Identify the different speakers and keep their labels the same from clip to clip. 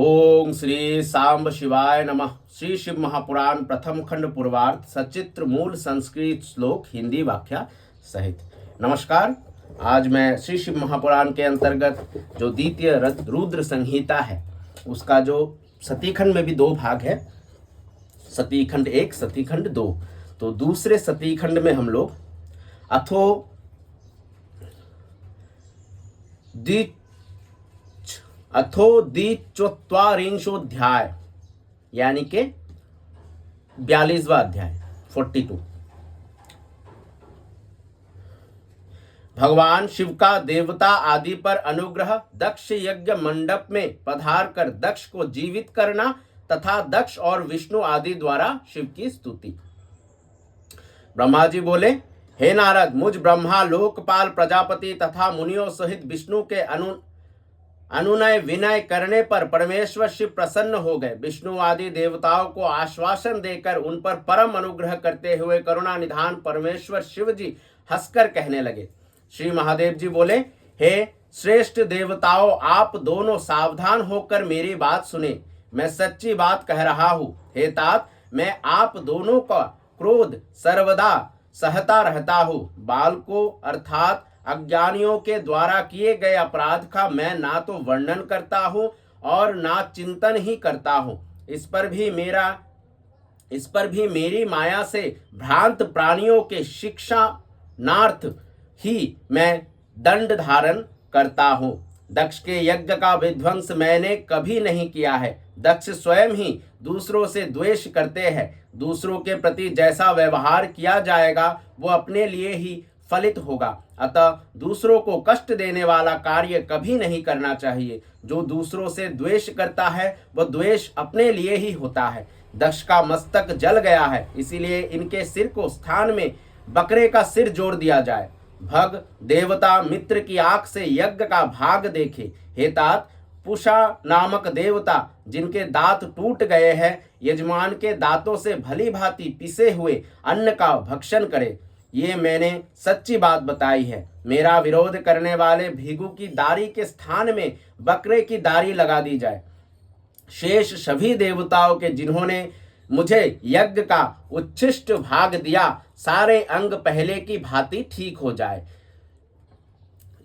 Speaker 1: ओम श्री सांब शिवाय नमः। श्री शिव महापुराण प्रथम खंड पूर्वार्थ सचित्र मूल संस्कृत श्लोक हिंदी व्याख्या सहित। नमस्कार। आज मैं श्री शिव महापुराण के अंतर्गत जो द्वितीय रुद्र संहिता है उसका जो सतीखंड में भी दो भाग है, सतीखंड 1 सतीखंड 2। तो दूसरे सतीखंड में हम लोग द्विचत्वारिंशोध्याय यानी के 42वां अध्याय 42। भगवान शिव का देवता आदि पर अनुग्रह, दक्ष यज्ञ मंडप में पधार कर दक्ष को जीवित करना तथा दक्ष और विष्णु आदि द्वारा शिव की स्तुति। ब्रह्मा जी बोले, हे नारद, मुझ ब्रह्मा लोकपाल प्रजापति तथा मुनियों सहित विष्णु के अनुनय विनय करने पर परमेश्वर शिव प्रसन्न हो गए। विष्णु आदि देवताओं को आश्वासन देकर उन पर परम अनुग्रह करते हुए करुणा निधान परमेश्वर शिव जी हंसकर कहने लगे। श्री महादेव जी बोले, हे श्रेष्ठ देवताओं, आप दोनों सावधान होकर मेरी बात सुने। मैं सच्ची बात कह रहा हूँ। हे तात, मैं आप दोनों का क्रोध सर्वदा सहता रहता हूँ। बालकों अर्थात अज्ञानियों के द्वारा किए गए अपराध का मैं ना तो वर्णन करता हूँ और ना चिंतन ही करता हूँ। इस पर भी मेरी माया से भ्रांत प्राणियों के शिक्षानार्थ ही मैं दंड धारण करता हूँ। दक्ष के यज्ञ का विध्वंस मैंने कभी नहीं किया है। दक्ष स्वयं ही दूसरों से द्वेष करते हैं। दूसरों के प्रति जैसा व्यवहार किया जाएगा वो अपने लिए ही फलित होगा। अतः दूसरों को कष्ट देने वाला कार्य कभी नहीं करना चाहिए। जो दूसरों से द्वेष करता है वह द्वेष अपने लिए ही होता है। दक्ष का मस्तक जल गया है, इसीलिए इनके सिर को स्थान में बकरे का सिर जोड़ दिया जाए। भग देवता मित्र की आंख से यज्ञ का भाग देखे। हे तात, पुषा नामक देवता जिनके दांत टूट गए हैं, यजमान के दांतों से भली भांति पिसे हुए अन्न का भक्षण करे। ये मैंने सच्ची बात बताई है। मेरा विरोध करने वाले भीगु की दाढ़ी के स्थान में बकरे की दाढ़ी लगा दी जाए। शेष सभी देवताओं के जिन्होंने मुझे यज्ञ का उच्छिष्ट भाग दिया, सारे अंग पहले की भांति ठीक हो जाए।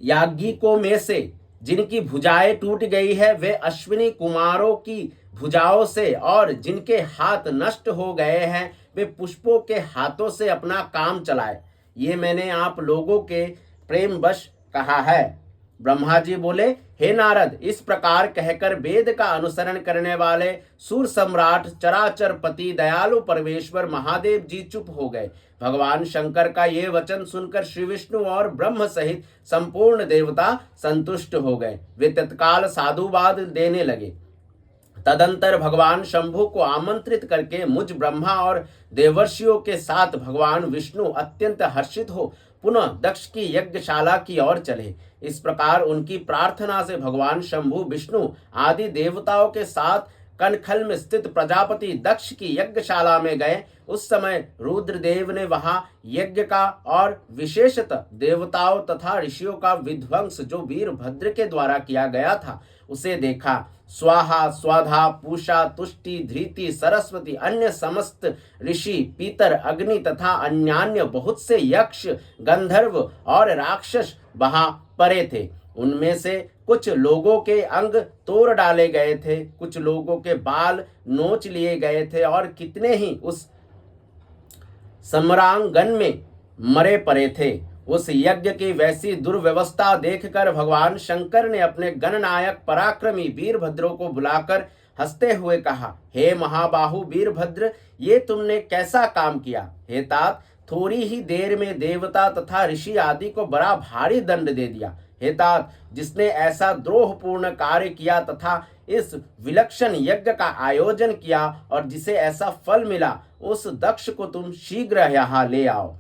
Speaker 1: याज्ञिकों में से जिनकी भुजाएं टूट गई है वे अश्विनी कुमारों की भुजाओं से, और जिनके हाथ नष्ट हो गए हैं वे पुष्पों के हाथों से अपना काम चलाए। ये मैंने आप लोगों के प्रेमवश कहा है। ब्रह्मा जी बोले, हे नारद, इस प्रकार कहकर वेद का अनुसरण करने वाले सूर सम्राट चराचर पति दयालु परमेश्वर महादेव जी चुप हो गए। भगवान शंकर का ये वचन सुनकर श्री विष्णु और ब्रह्म सहित संपूर्ण देवता संतुष्ट हो गए। वे तत्काल साधुवाद देने लगे। तदंतर भगवान शंभु को आमंत्रित करके मुझ ब्रह्मा और देवर्षियों के साथ भगवान विष्णु अत्यंत हर्षित हो पुनः दक्ष की यज्ञशाला की ओर चले। इस प्रकार उनकी प्रार्थना से भगवान शंभु विष्णु आदि देवताओं के साथ कनखल में स्थित प्रजापति दक्ष की यज्ञशाला में गए। उस समय रुद्रदेव ने वहां यज्ञ का और विशेषतः देवताओं तथा ऋषियों का विध्वंस जो वीरभद्र के द्वारा किया गया था उसे देखा। स्वाहा स्वाधा पूषा तुष्टि धृति सरस्वती अन्य समस्त ऋषि पीतर अग्नि तथा अन्यान्य बहुत से यक्ष गंधर्व और राक्षस वहां पड़े थे। उनमें से कुछ लोगों के अंग तोड़ डाले गए थे, कुछ लोगों के बाल नोच लिए गए थे और कितने ही उस सम्रांगण में मरे पड़े थे। उस यज्ञ की वैसी दुर्व्यवस्था देखकर भगवान शंकर ने अपने गणनायक पराक्रमी वीरभद्रों को बुलाकर हंसते हुए कहा, हे महाबाहु वीरभद्र, ये तुमने कैसा काम किया। हे तात, थोड़ी ही देर में देवता तथा ऋषि आदि को बड़ा भारी दंड दे दिया। हे तात, जिसने ऐसा द्रोहपूर्ण कार्य किया तथा इस विलक्षण यज्ञ का आयोजन किया और जिसे ऐसा फल मिला, उस दक्ष को तुम शीघ्र यहाँ ले आओ।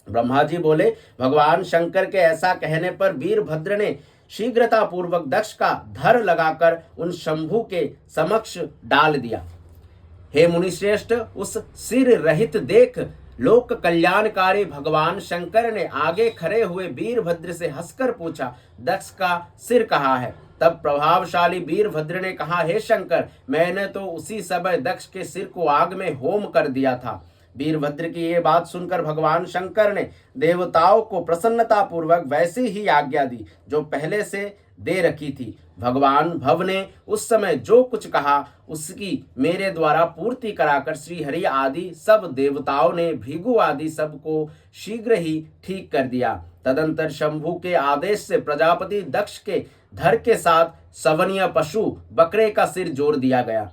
Speaker 1: ब्रह्मा जी बोले, भगवान शंकर के ऐसा कहने पर वीरभद्र ने शीघ्रता पूर्वक दक्ष का धर लगाकर उन शंभु के समक्ष डाल दिया। हे मुनिश्रेष्ठ, उस सिर रहित देख लोक कल्याणकारी भगवान शंकर ने आगे खड़े हुए वीरभद्र से हंसकर पूछा, दक्ष का सिर कहाँ है? तब प्रभावशाली वीरभद्र ने कहा, हे शंकर, मैंने तो उसी समय दक्ष के सिर को आग में होम कर दिया था। वीरभद्र की ये बात सुनकर भगवान शंकर ने देवताओं को प्रसन्नता पूर्वक वैसी ही आज्ञा दी जो पहले से दे रखी थी। भगवान भव ने उस समय जो कुछ कहा उसकी मेरे द्वारा पूर्ति कराकर श्री हरि आदि सब देवताओं ने भृगु आदि सबको शीघ्र ही ठीक कर दिया। तदंतर शंभु के आदेश से प्रजापति दक्ष के धड़ के साथ सवनीय पशु बकरे का सिर जोड़ दिया गया।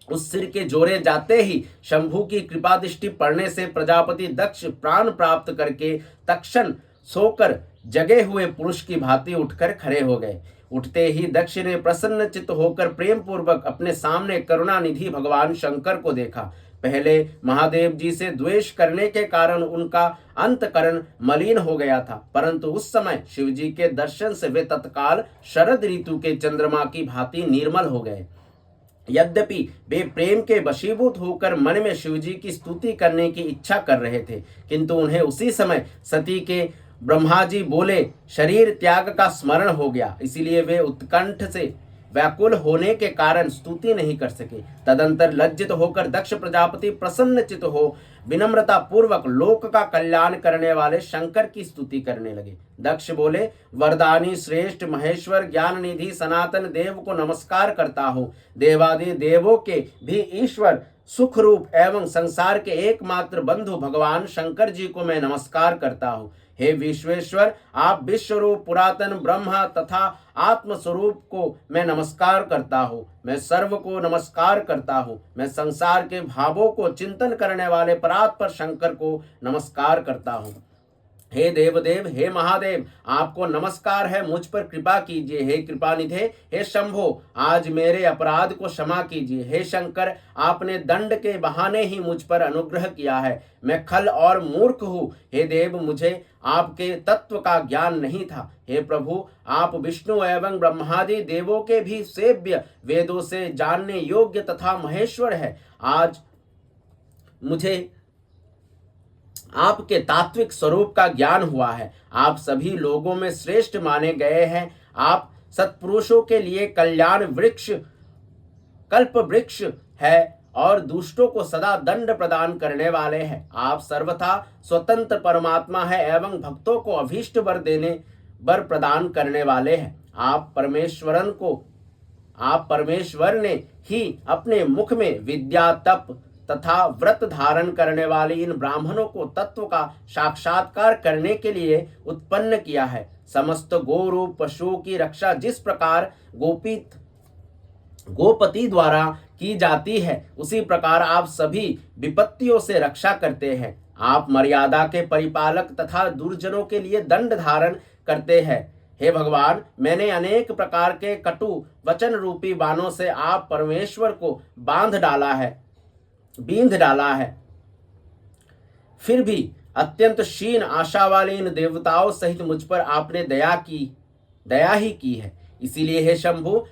Speaker 1: उस सिर के जोड़े जाते ही शंभु की कृपा दृष्टि पड़ने से प्रजापति दक्ष प्राण प्राप्त करके तत्क्षण सोकर जगे हुए पुरुष की भांति उठकर खड़े हो गए। उठते ही दक्ष ने प्रसन्न चित्त होकर प्रेम पूर्वक अपने सामने करुणानिधि भगवान शंकर को देखा। पहले महादेव जी से द्वेष करने के कारण उनका अंतकरण मलिन हो गया था, परंतु उस समय शिव जी के दर्शन से वे तत्काल शरद ऋतु के चंद्रमा की भांति निर्मल हो गए। यद्यपि वे प्रेम के वशीभूत होकर मन में शिवजी की स्तुति करने की इच्छा कर रहे थे, किंतु उन्हें उसी समय सती के ब्रह्मा जी बोले शरीर त्याग का स्मरण हो गया, इसीलिए वे उत्कंठ से व्याकुल होने के कारण स्तुति नहीं कर सके। तदंतर लज्जित होकर दक्ष प्रजापति प्रसन्नचित हो विनम्रता पूर्वक लोक का कल्याण करने वाले शंकर की स्तुति करने लगे। दक्ष बोले, वरदानी श्रेष्ठ महेश्वर ज्ञान निधि सनातन देव को नमस्कार करता हूँ। देवादि देवों के भी ईश्वर सुख रूप एवं संसार के एकमात्र बंधु भगवान शंकर जी को मैं नमस्कार करता हूँ। हे विश्वेश्वर, आप विश्वरूप पुरातन ब्रह्मा तथा आत्म स्वरूप को मैं नमस्कार करता हूँ। मैं सर्व को नमस्कार करता हूँ। मैं संसार के भावों को चिंतन करने वाले परात्पर शंकर को नमस्कार करता हूँ। हे देवदेव, हे महादेव, आपको नमस्कार है, मुझ पर कृपा कीजिए। हे कृपानिधे, हे शंभो, आज मेरे अपराध को क्षमा कीजिए। हे शंकर, आपने दंड के बहाने ही मुझ पर अनुग्रह किया है। मैं खल और मूर्ख हूँ। हे देव, मुझे आपके तत्व का ज्ञान नहीं था। हे प्रभु, आप विष्णु एवं ब्रह्मादि देवों के भी सेव्य, वेदों से जानने योग्य तथा महेश्वर है। आज मुझे आपके तात्विक स्वरूप का ज्ञान हुआ है। आप सभी लोगों में श्रेष्ठ माने गए हैं। आप सत्पुरुषों के लिए कल्याण वृक्ष, कल्प वृक्ष है और दुष्टों को सदा दंड प्रदान करने वाले हैं। आप सर्वथा स्वतंत्र परमात्मा है एवं भक्तों को अभीष्ट वर प्रदान करने वाले हैं। आप परमेश्वर ने ही अपने मुख में विद्या, तप तथा व्रत धारण करने वाले इन ब्राह्मणों को तत्व का साक्षात्कार करने के लिए उत्पन्न किया है। समस्त गोरूप पशुओं की रक्षा जिस प्रकार गोपति द्वारा की जाती है, उसी प्रकार आप सभी विपत्तियों से रक्षा करते हैं। आप मर्यादा के परिपालक तथा दुर्जनों के लिए दंड धारण करते हैं। हे भगवान, मैंने अनेक प्रकार के कटु वचन रूपी बाणों से आप परमेश्वर को बींध डाला है, फिर भी अत्यंत क्षीण आशा वाले इन देवताओं सहित मुझ पर आपने दया ही की है। इसीलिए हे शंभु,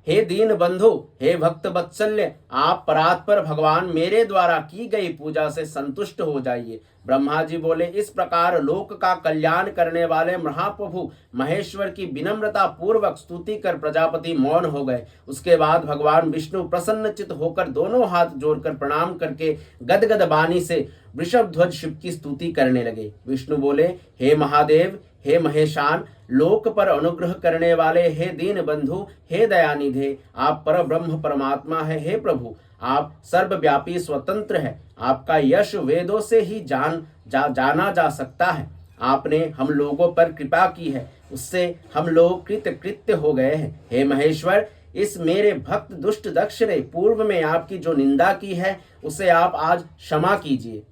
Speaker 1: हे दीन बंधु, हे भक्त वत्सल्य, आप परात्पर भगवान मेरे द्वारा की गई पूजा से संतुष्ट हो जाइए। ब्रह्मा जी बोले, इस प्रकार लोक का कल्याण करने वाले महाप्रभु महेश्वर की विनम्रता पूर्वक स्तुति कर प्रजापति मौन हो गए। उसके बाद भगवान विष्णु प्रसन्नचित होकर दोनों हाथ जोड़कर प्रणाम करके गदगद वाणी से वृषभ ध्वज शिव की स्तुति करने लगे। विष्णु बोले, हे महादेव, हे महेशान, लोक पर अनुग्रह करने वाले, हे दीन बंधु, हे दयानिधे, आप पर ब्रह्म परमात्मा है। हे प्रभु, आप सर्वव्यापी स्वतंत्र है। आपका यश वेदों से ही जाना जा सकता है। आपने हम लोगों पर कृपा की है, उससे हम लोग कृतकृत्य हो गए हैं। हे महेश्वर, इस मेरे भक्त दुष्ट दक्ष ने पूर्व में आपकी जो निंदा की है, उसे आप आज क्षमा कीजिए,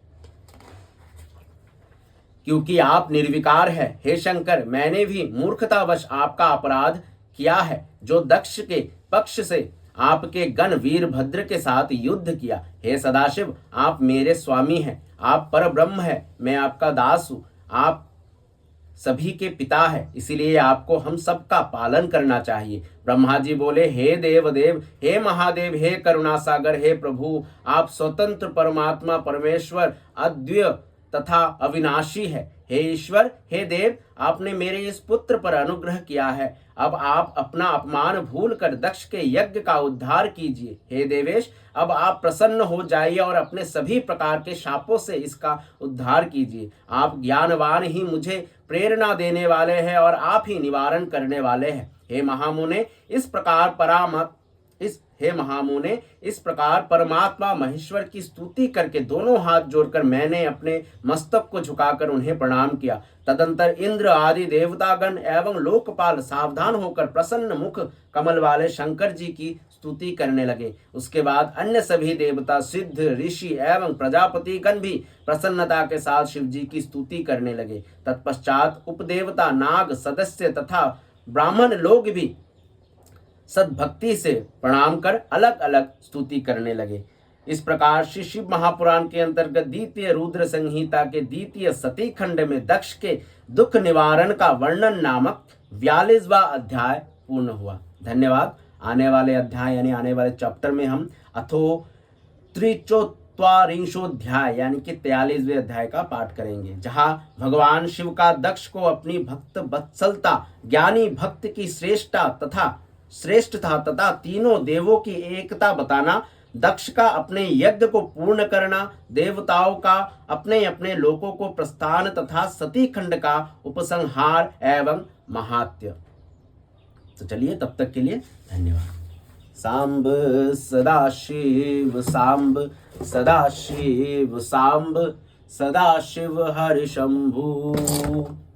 Speaker 1: क्योंकि आप निर्विकार है। हे शंकर, मैंने भी मूर्खतावश आपका अपराध किया है, जो दक्ष के पक्ष से आपके गण वीरभद्र के साथ युद्ध किया। हे सदाशिव, आप मेरे स्वामी हैं, आप पर ब्रह्म है, मैं आपका दास हूँ, आप सभी के पिता है, इसीलिए आपको हम सबका पालन करना चाहिए। ब्रह्मा जी बोले, हे देवदेव, हे महादेव, हे करुणा सागर, हे प्रभु, आप स्वतंत्र परमात्मा परमेश्वर अद्वितीय तथा अविनाशी है। हे ईश्वर, हे देव, आपने मेरे इस पुत्र पर अनुग्रह किया है। अब आप अपना अपमान भूल कर दक्ष के यज्ञ का उद्धार कीजिए। हे देवेश, अब आप प्रसन्न हो जाइए और अपने सभी प्रकार के शापों से इसका उद्धार कीजिए। आप ज्ञानवान ही मुझे प्रेरणा देने वाले हैं और आप ही निवारण करने वाले हैं। हे महामुने, इस प्रकार परमात्मा महेश्वर की स्तुति करके दोनों हाथ जोड़कर मैंने अपने मस्तक को झुकाकर उन्हें प्रणाम किया। तदंतर इंद्र आदि देवतागण एवं लोकपाल सावधान होकर प्रसन्न मुख कमल वाले शंकर जी की स्तुति करने लगे। उसके बाद अन्य सभी देवता, सिद्ध, ऋषि एवं प्रजापति गण भी प्रसन्नता के साथ शिव जी की स्तुति करने लगे। तत्पश्चात उपदेवता, नाग, सदस्य तथा ब्राह्मण लोग भी सद्भक्ति से प्रणाम कर अलग अलग स्तुति करने लगे। इस प्रकार श्री शिव महापुराण के अंतर्गत द्वितीय रुद्र संहिता के द्वितीय सती खंड में दक्ष के दुख निवारण का वर्णन नामक 42वां अध्याय पूर्ण हुआ। धन्यवाद। आने वाले अध्याय यानी आने वाले चैप्टर में हम अथो त्रिचोत्वारिंशोध्याय यानी कि 43वें अध्याय का पाठ करेंगे, जहां भगवान शिव का दक्ष को अपनी भक्त वत्सलता, ज्ञानी भक्त की श्रेष्ठता तथा तीनों देवों की एकता बताना, दक्ष का अपने यज्ञ को पूर्ण करना, देवताओं का अपने अपने लोकों को प्रस्थान तथा सती खंड का उपसंहार एवं महात्म्य। तो चलिए, तब तक के लिए धन्यवाद। सांब सदाशिव सांब, सदाशिव सांब, सदाशिव हरि शंभु।